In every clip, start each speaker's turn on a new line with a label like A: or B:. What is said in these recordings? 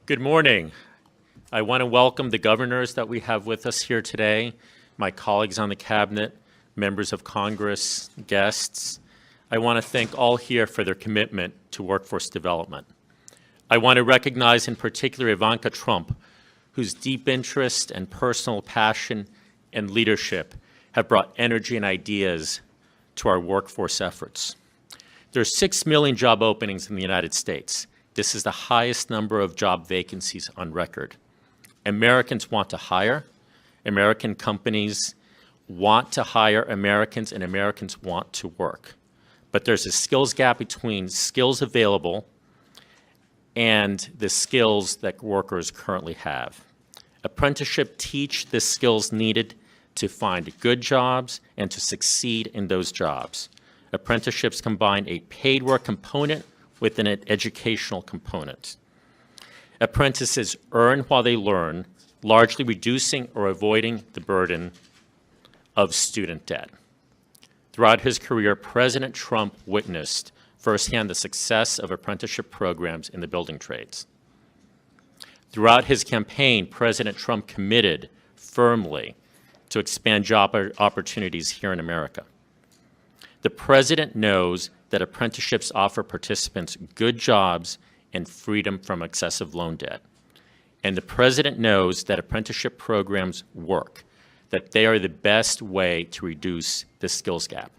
A: Good morning. I want to welcome the governors that we have with us here today, my colleagues on the cabinet, members of Congress, guests. I want to thank all here for their commitment to workforce development. I want to recognize in particular Ivanka Trump, whose deep interest and personal passion and leadership have brought energy and ideas to our workforce efforts. There are 6 million job openings in the United States. This is the highest number of job vacancies on record. Americans want to hire. American companies want to hire Americans, and Americans want to work. But there's a skills gap between skills available and the skills that workers currently have. Apprenticeship teach the skills needed to find good jobs and to succeed in those jobs. Apprenticeships combine a paid work component with an educational component. Apprentices earn while they learn, largely reducing or avoiding the burden of student debt. Throughout his career, President Trump witnessed firsthand the success of apprenticeship programs in the building trades. Throughout his campaign, President Trump committed firmly to expand job opportunities here in America. The president knows that apprenticeships offer participants good jobs and freedom from excessive loan debt. And the president knows that apprenticeship programs work, that they are the best way to reduce the skills gap.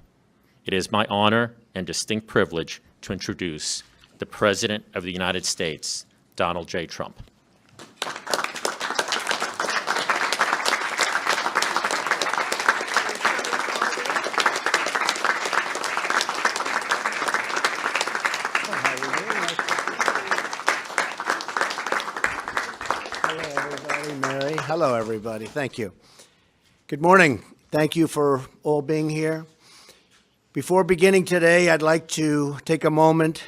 A: It is my honor and distinct privilege to introduce the President of the United States, Donald J. Trump.
B: Hello, everybody. Thank you. Good morning. Thank you for all being here. Before beginning today, I'd like to take a moment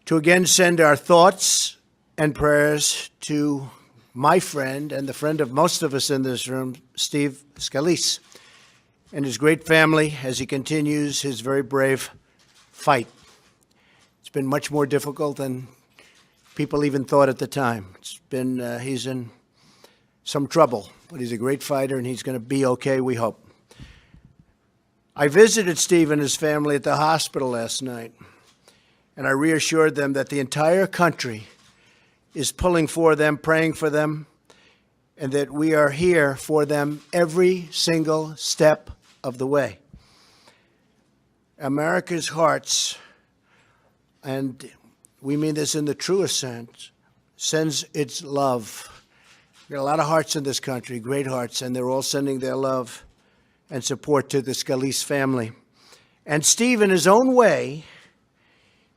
B: to again send our thoughts and prayers to my friend and the friend of most of us in this room, Steve Scalise, and his great family as he continues his very brave fight. It's been much more difficult than people even thought at the time. He's in some trouble, but he's a great fighter, and he's going to be okay, we hope. I visited Steve and his family at the hospital last night, and I reassured them that the entire country is pulling for them, praying for them, and that we are here for them every single step of the way. America's hearts, and we mean this in the truest sense, sends its love. There are a lot of hearts in this country, great hearts, and they're all sending their love and support to the Scalise family. And Steve, in his own way,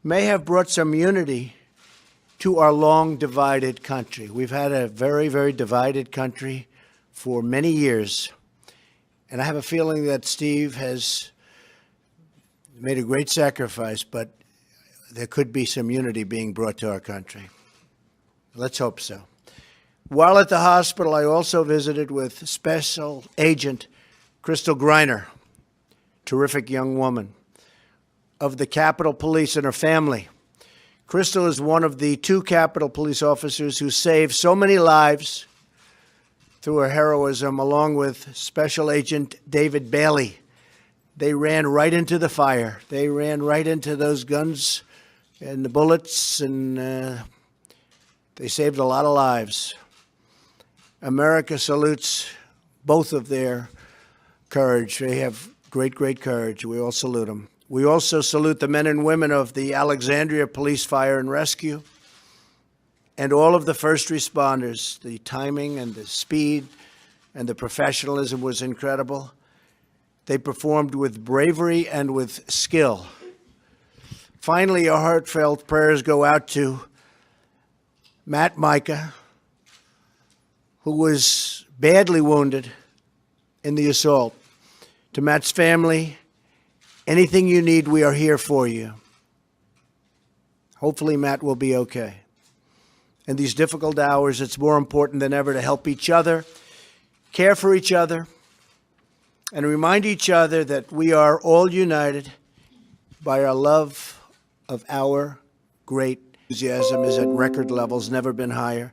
B: may have brought some unity to our long divided country. We've had a very, very divided country for many years. And I have a feeling that Steve has made a great sacrifice, but there could be some unity being brought to our country. Let's hope so. While at the hospital, I also visited with Special Agent Crystal Griner, terrific young woman, of the Capitol Police and her family. Crystal is one of the 2 Capitol Police officers who saved so many lives through her heroism, along with Special Agent David Bailey. They ran right into the fire. They ran right into those guns and the bullets, and they saved a lot of lives. America salutes both of their courage. They have great, great courage. We all salute them. We also salute the men and women of the Alexandria Police Fire and Rescue and all of the first responders. The timing and the speed and the professionalism was incredible. They performed with bravery and with skill. Finally, our heartfelt prayers go out to Matt Micah, who was badly wounded in the assault. To Matt's family, anything you need, we are here for you. Hopefully, Matt will be okay. In these difficult hours, it's more important than ever to help each other, care for each other, and remind each other that we are all united by our love of our great Enthusiasm is at record levels, never been higher.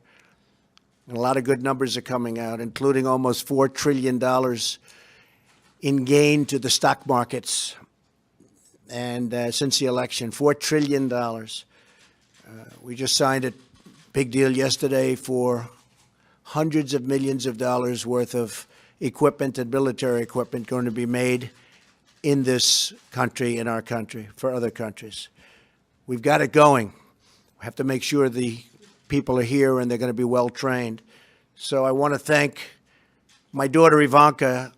B: And a lot of good numbers are coming out, including almost $4 trillion in gain to the stock markets. And since the election, $4 trillion. We just signed a big deal yesterday for hundreds of millions of dollars worth of equipment and military equipment going to be made in this country, in our country, for other countries. We've got it going. We have to make sure the people are here and they're going to be well trained. So I want to thank my daughter Ivanka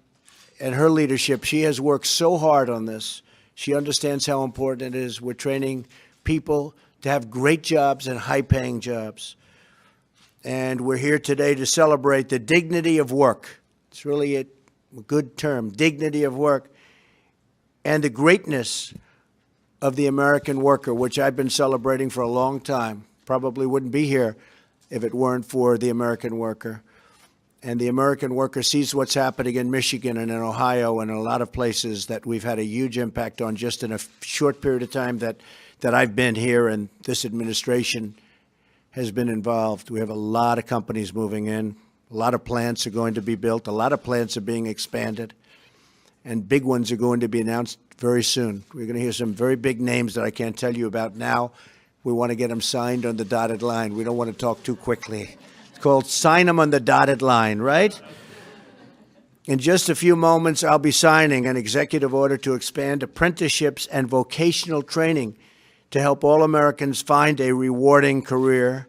B: and her leadership. She has worked so hard on this. She understands how important it is. We're training people to have great jobs and high-paying jobs. And we're here today to celebrate the dignity of work. It's really a good term, dignity of work, and the greatness of the American worker, which I've been celebrating for a long time. Probably wouldn't be here if it weren't for the American worker. And the American worker sees what's happening in Michigan and in Ohio and in a lot of places that we've had a huge impact on just in a short period of time that I've been here and this administration has been involved. We have a lot of companies moving in. A lot of plants are going to be built. A lot of plants are being expanded. And big ones are going to be announced very soon. We're going to hear some very big names that I can't tell you about now. We want to get them signed on the dotted line. We don't want to talk too quickly. It's called sign them on the dotted line, right? In just a few moments, I'll be signing an executive order to expand apprenticeships and vocational training to help all Americans find a rewarding career,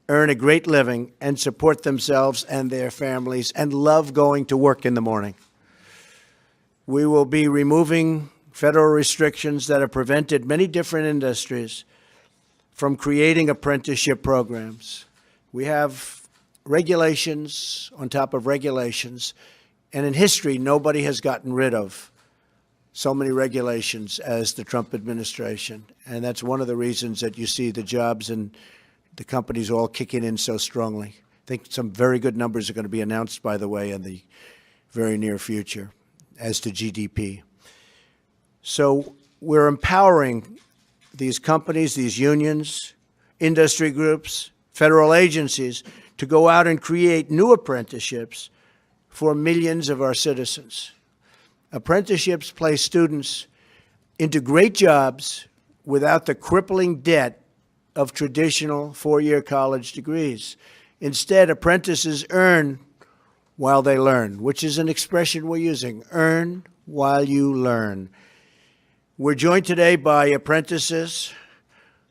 B: earn a great living, and support themselves and their families, and love going to work in the morning. We will be removing federal restrictions that have prevented many different industries from creating apprenticeship programs. We have regulations on top of regulations, and in history, nobody has gotten rid of so many regulations as the Trump administration. And that's one of the reasons that you see the jobs and the companies all kicking in so strongly. I think some very good numbers are going to be announced, by the way, in the very near future as to GDP. So we're empowering these companies, these unions, industry groups, federal agencies to go out and create new apprenticeships for millions of our citizens. Apprenticeships place students into great jobs without the crippling debt of traditional four-year college degrees. Instead, apprentices earn while they learn, which is an expression we're using, earn while you learn. We're joined today by apprentices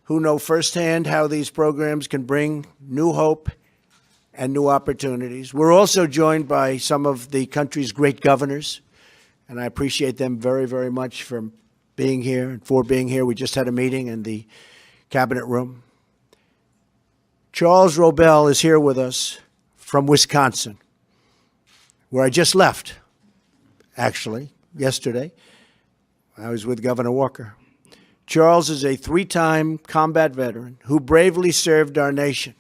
B: who know firsthand how these programs can bring new hope and new opportunities. We're also joined by some of the country's great governors, and I appreciate them very, very much for being here and for being here. We just had a meeting in the cabinet room. Charles Robel is here with us from Wisconsin, where I just left, actually, yesterday. I was with Governor Walker. Charles is a three-time combat veteran who bravely served our nation,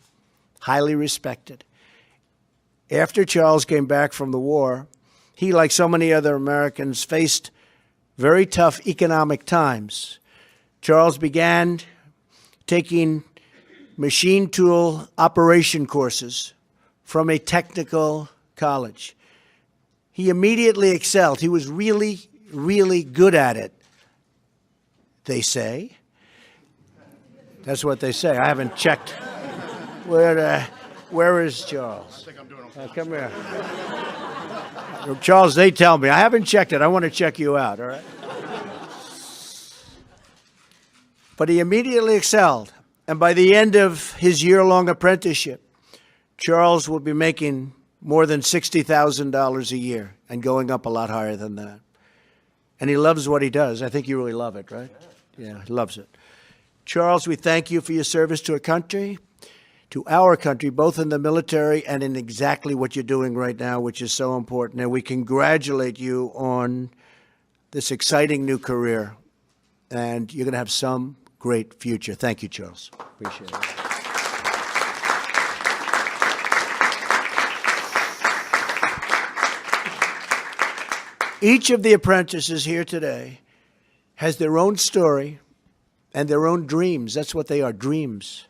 B: highly respected. After Charles came back from the war, he, like so many other Americans, faced very tough economic times. Charles began taking machine tool operation courses from a technical college. He immediately excelled. He was really, really good at it, they say. That's what they say. I haven't checked. Where is Charles? I think I'm doing okay. Come here. Charles, they tell me. I haven't checked it. I want to check you out, all right? But he immediately excelled. And by the end of his year-long apprenticeship, Charles will be making more than $60,000 a year and going up a lot higher than that. And he loves what he does. I think you really love it, right? Yeah, he loves it. Charles, we thank you for your service to our country, both in the military and in exactly what you're doing right now, which is so important. And we congratulate you on this exciting new career. And you're going to have some great future. Thank you, Charles. Appreciate it. Each of the apprentices here today has their own story and their own dreams. That's what they are, dreams.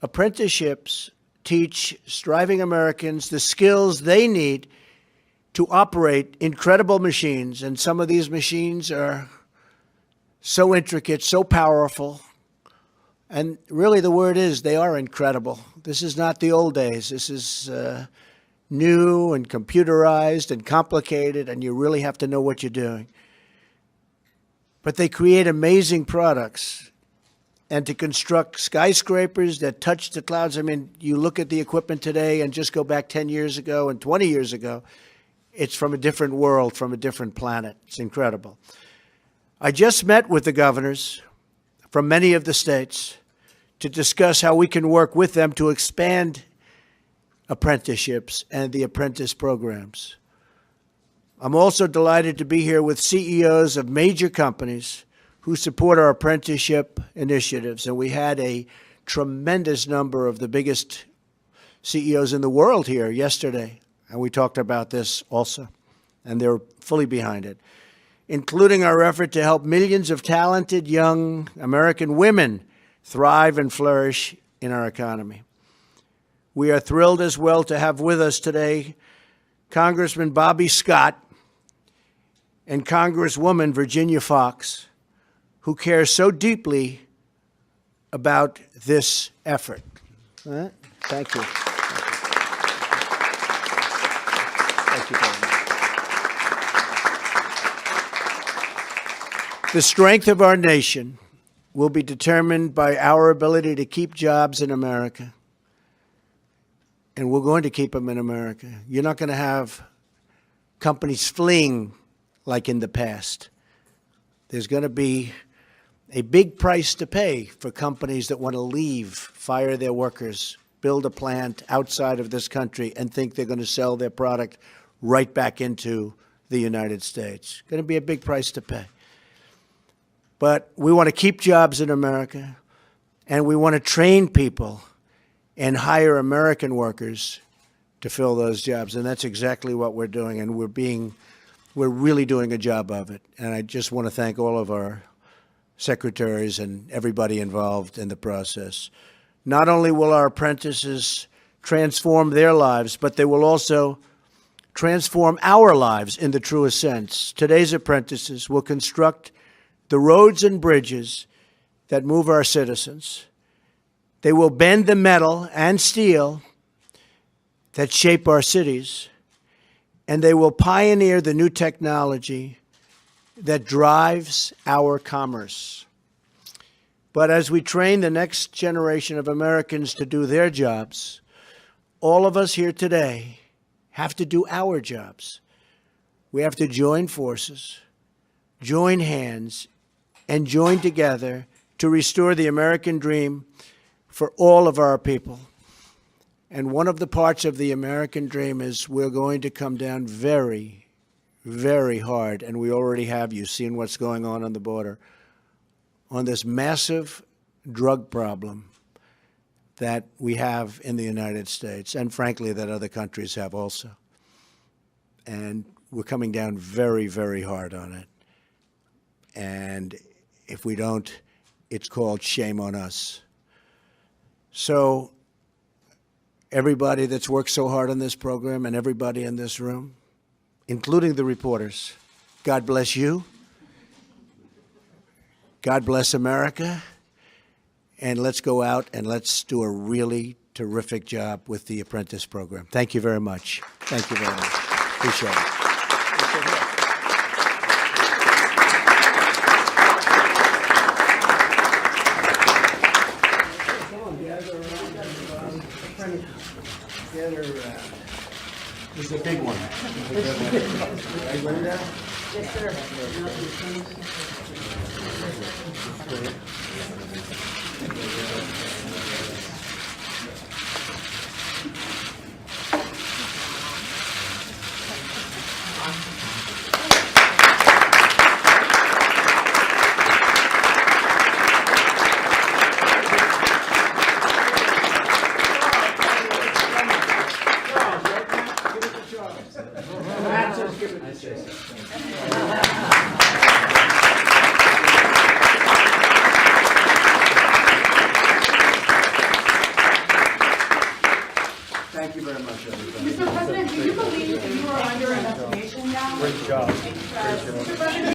B: Apprenticeships teach striving Americans the skills they need to operate incredible machines, and some of these machines are so intricate, so powerful, and really the word is they are incredible. This is not the old days. This is new and computerized and complicated, and you really have to know what you're doing. But they create amazing products. And to construct skyscrapers that touch the clouds, I mean, you look at the equipment today and just go back 10 years ago and 20 years ago, it's from a different world, from a different planet. It's incredible. I just met with the governors from many of the states to discuss how we can work with them to expand apprenticeships and the apprentice programs. I'm also delighted to be here with CEOs of major companies who support our apprenticeship initiatives. And we had a tremendous number of the biggest CEOs in the world here yesterday. And we talked about this also. And they're fully behind it, including our effort to help millions of talented young American women thrive and flourish in our economy. We are thrilled as well to have with us today Congressman Bobby Scott and Congresswoman Virginia Foxx, who cares so deeply about this effort. Thank you. Thank you very much. The strength of our nation will be determined by our ability to keep jobs in America. And we're going to keep them in America. You're not going to have companies fleeing like in the past. There's going to be a big price to pay for companies that want to leave, fire their workers, build a plant outside of this country, and think they're going to sell their product right back into the United States. Going to be a big price to pay. But we want to keep jobs in America, and we want to train people and hire American workers to fill those jobs. And that's exactly what we're doing, and we're really doing a job of it. And I just want to thank all of our secretaries and everybody involved in the process. Not only will our apprentices transform their lives, but they will also transform our lives in the truest sense. Today's apprentices will construct the roads and bridges that move our citizens. They will bend the metal and steel that shape our cities, and they will pioneer the new technology that drives our commerce. But as we train the next generation of Americans to do their jobs, all of us here today have to do our jobs. We have to join forces, join hands, and join together to restore the American dream for all of our people. And one of the parts of the American dream is we're going to come down very, very hard, and we already have. You've seen what's going on the border, on this massive drug problem that we have in the United States, and frankly, that other countries have also. And we're coming down very, very hard on it. And if we don't, it's called shame on us. So everybody that's worked so hard on this program and everybody in this room, including the reporters, God bless you. God bless America. And let's go out and let's do a really terrific job with the apprentice program. Thank you very much. Thank you very much. Appreciate it. This is a big one. Are you ready now?
C: Yes, sir.
B: Thank you very much, everybody.
C: Mr. President, do you believe that you are under investigation now?
B: Great job.
C: Mr. President,